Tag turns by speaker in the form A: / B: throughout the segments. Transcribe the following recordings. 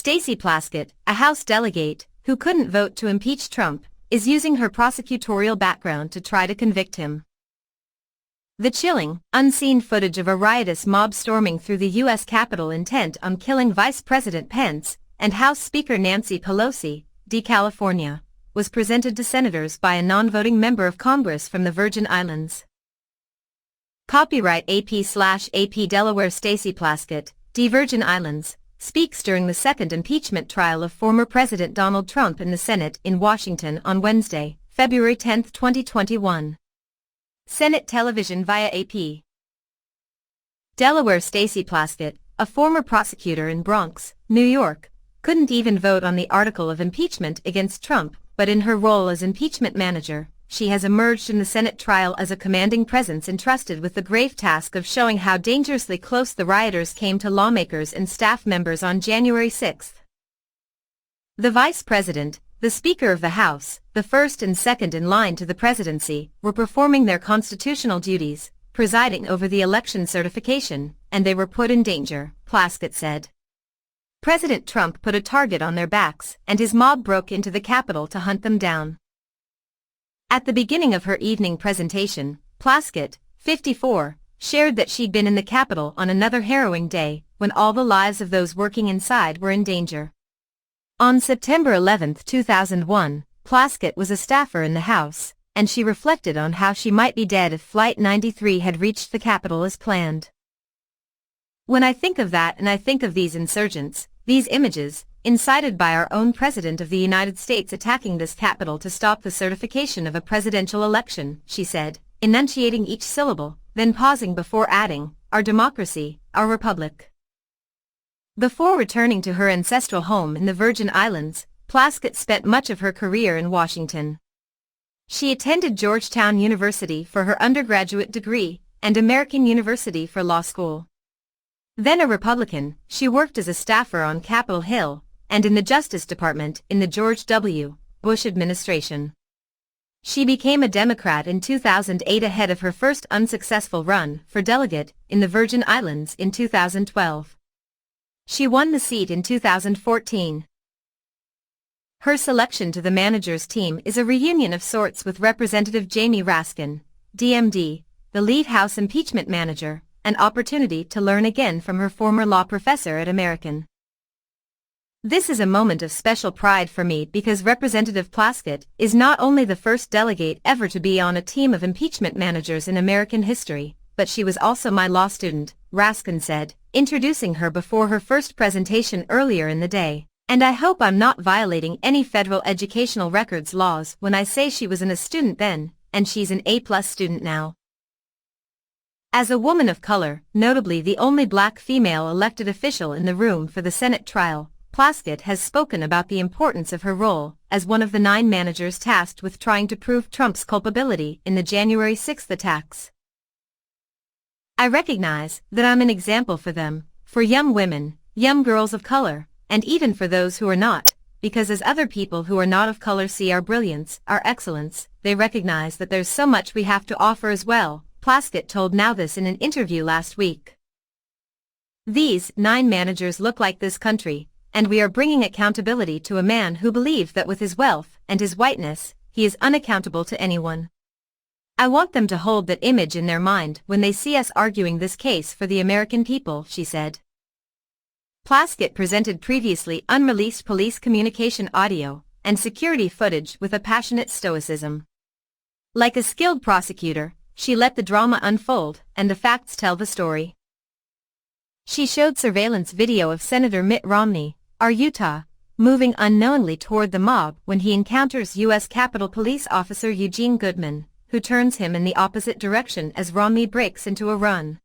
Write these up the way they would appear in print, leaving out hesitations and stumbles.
A: Stacey Plaskett, a House delegate, who couldn't vote to impeach Trump, is using her prosecutorial background to try to convict him. The chilling, unseen footage of a riotous mob storming through the U.S. Capitol intent on killing Vice President Pence and House Speaker Nancy Pelosi, D. California, was presented to senators by a non-voting member of Congress from the Virgin Islands. Copyright AP/AP Delaware. Stacey Plaskett, D. Virgin Islands, speaks during the second impeachment trial of former President Donald Trump in the Senate in Washington on Wednesday, February 10, 2021. Senate television via AP. Delaware. Stacey Plaskett, a former prosecutor in Bronx, New York, couldn't even vote on the article of impeachment against Trump, but in her role as impeachment manager, she has emerged in the Senate trial as a commanding presence entrusted with the grave task of showing how dangerously close the rioters came to lawmakers and staff members on January 6. The Vice President, the Speaker of the House, the first and second in line to the presidency, were performing their constitutional duties, presiding over the election certification, and they were put in danger, Plaskett said. President Trump put a target on their backs, and his mob broke into the Capitol to hunt them down. At the beginning of her evening presentation, Plaskett, 54, shared that she'd been in the Capitol on another harrowing day, when all the lives of those working inside were in danger. On September 11, 2001, Plaskett was a staffer in the House, and she reflected on how she might be dead if Flight 93 had reached the Capitol as planned. When I think of that and I think of these insurgents, these images, incited by our own President of the United States attacking this Capitol to stop the certification of a presidential election, she said, enunciating each syllable, then pausing before adding, our democracy, our republic. Before returning to her ancestral home in the Virgin Islands, Plaskett spent much of her career in Washington. She attended Georgetown University for her undergraduate degree and American University for law school. Then a Republican, she worked as a staffer on Capitol Hill and in the Justice Department in the George W. Bush administration. She became a Democrat in 2008 ahead of her first unsuccessful run for delegate in the Virgin Islands in 2012. She won the seat in 2014. Her selection to the manager's team is a reunion of sorts with Representative Jamie Raskin, DMD, the lead House impeachment manager, an opportunity to learn again from her former law professor at American. This is a moment of special pride for me because Representative Plaskett is not only the first delegate ever to be on a team of impeachment managers in American history, but she was also my law student, Raskin said, introducing her before her first presentation earlier in the day. And I hope I'm not violating any federal educational records laws when I say she was a student then, and she's an A+ student now. As a woman of color, notably the only black female elected official in the room for the Senate trial, Plaskett has spoken about the importance of her role as one of the 9 managers tasked with trying to prove Trump's culpability in the January 6 attacks. I recognize that I'm an example for them, for young women, young girls of color, and even for those who are not, because as other people who are not of color see our brilliance, our excellence, they recognize that there's so much we have to offer as well, Plaskett told Now This in an interview last week. These 9 managers look like this country, and we are bringing accountability to a man who believed that with his wealth and his whiteness, he is unaccountable to anyone. I want them to hold that image in their mind when they see us arguing this case for the American people, she said. Plaskett presented previously unreleased police communication audio and security footage with a passionate stoicism. Like a skilled prosecutor, she let the drama unfold and the facts tell the story. She showed surveillance video of Senator Mitt Romney, our Utah, moving unknowingly toward the mob when he encounters U.S. Capitol Police Officer Eugene Goodman, who turns him in the opposite direction as Romney breaks into a run.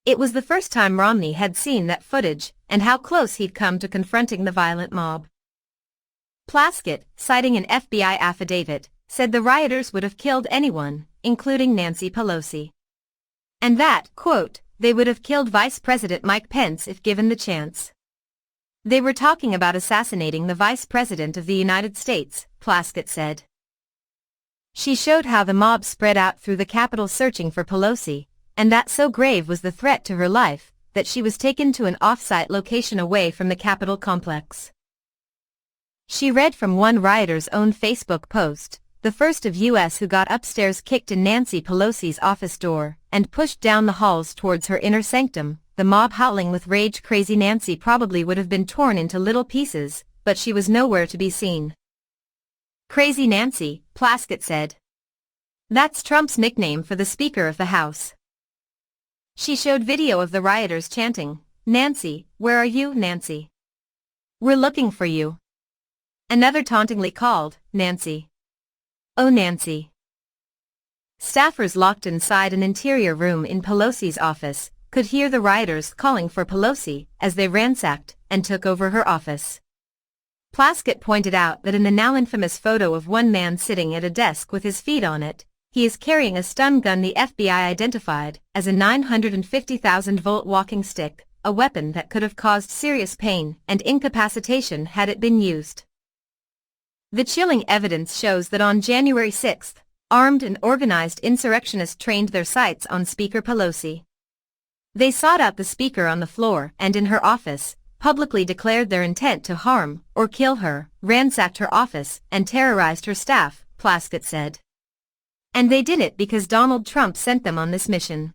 A: It was the first time Romney had seen that footage and how close he'd come to confronting the violent mob. Plaskett, citing an FBI affidavit, said the rioters would have killed anyone, including Nancy Pelosi. And that, quote, they would have killed Vice President Mike Pence if given the chance. They were talking about assassinating the Vice President of the United States, Plaskett said. She showed how the mob spread out through the Capitol searching for Pelosi, and that so grave was the threat to her life, that she was taken to an off-site location away from the Capitol complex. She read from one rioter's own Facebook post, "The first of U.S. who got upstairs kicked in Nancy Pelosi's office door and pushed down the halls towards her inner sanctum. The mob howling with rage. Crazy Nancy probably would have been torn into little pieces, but she was nowhere to be seen." Crazy Nancy, Plaskett said. That's Trump's nickname for the Speaker of the House. She showed video of the rioters chanting, "Nancy, where are you, Nancy? We're looking for you." Another tauntingly called, "Nancy. Oh Nancy." Staffers locked inside an interior room in Pelosi's office could hear the rioters calling for Pelosi as they ransacked and took over her office. Plaskett pointed out that in the now infamous photo of one man sitting at a desk with his feet on it, he is carrying a stun gun the FBI identified as a 950,000-volt walking stick, a weapon that could have caused serious pain and incapacitation had it been used. The chilling evidence shows that on January 6, armed and organized insurrectionists trained their sights on Speaker Pelosi. They sought out the Speaker on the floor and in her office, publicly declared their intent to harm or kill her, ransacked her office, and terrorized her staff, Plaskett said. And they did it because Donald Trump sent them on this mission.